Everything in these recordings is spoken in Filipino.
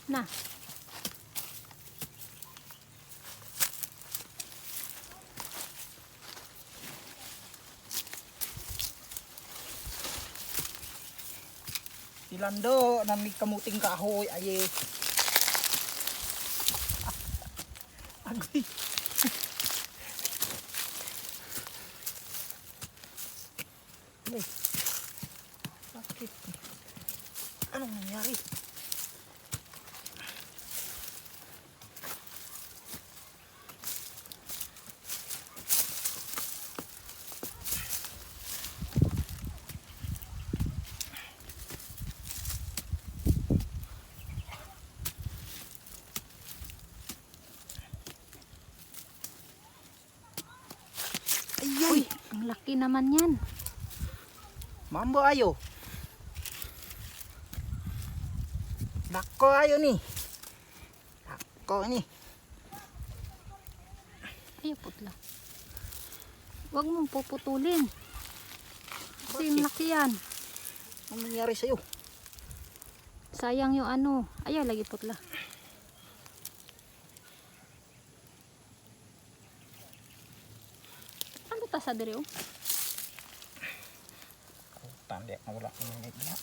Na. Ilando na may kamuting kahoy ay agoy. Ay, bakit? Anong nangyari? Uy, ang laki naman yan. Mambo ayo. Nako ayo ni. Nako ni. Ay, putla. Huwag mong puputulin. Kasi Bakit? laki yan. Anong nangyari sa'yo? Sayang yung ano. Ayaw, lagi putla. Ano ta sa diri oh? Tanda na wala kang minit na.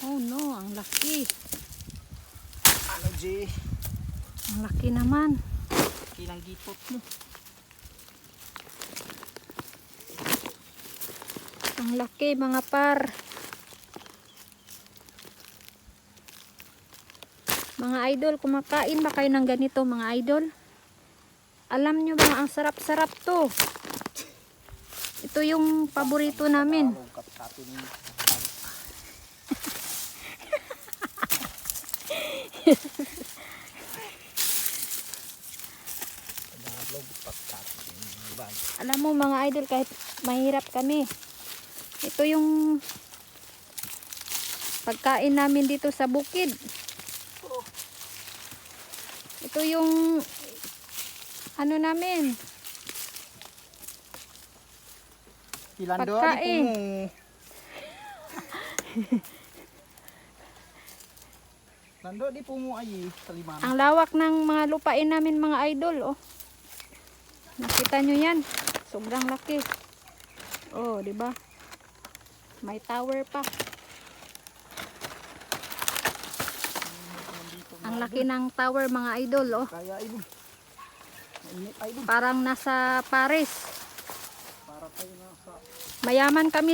Oh no, ang laki. Ano G? Ang laki naman. Kinang gipot mo. Ang laki mga par. Mga idol, kumakain ba kayo ng ganito mga idol? Alam nyo ba ang sarap-sarap to? Ito yung paborito namin. Alam mo mga idol, kahit mahirap kami, ito yung pagkain namin dito sa bukid. Ito yung ano namin, Ilando pagkain. di po mo. Lando di po mo ay saliman. Ang lawak ng mga lupain namin mga idol, oh. Nakita nyo yan? Sobrang laki. Oh, di ba? May tower pa. Ang laki ng tower mga idol, oh. Kaya idol. Mainit idol. Parang nasa Paris. Para tayo na sa Mayaman kami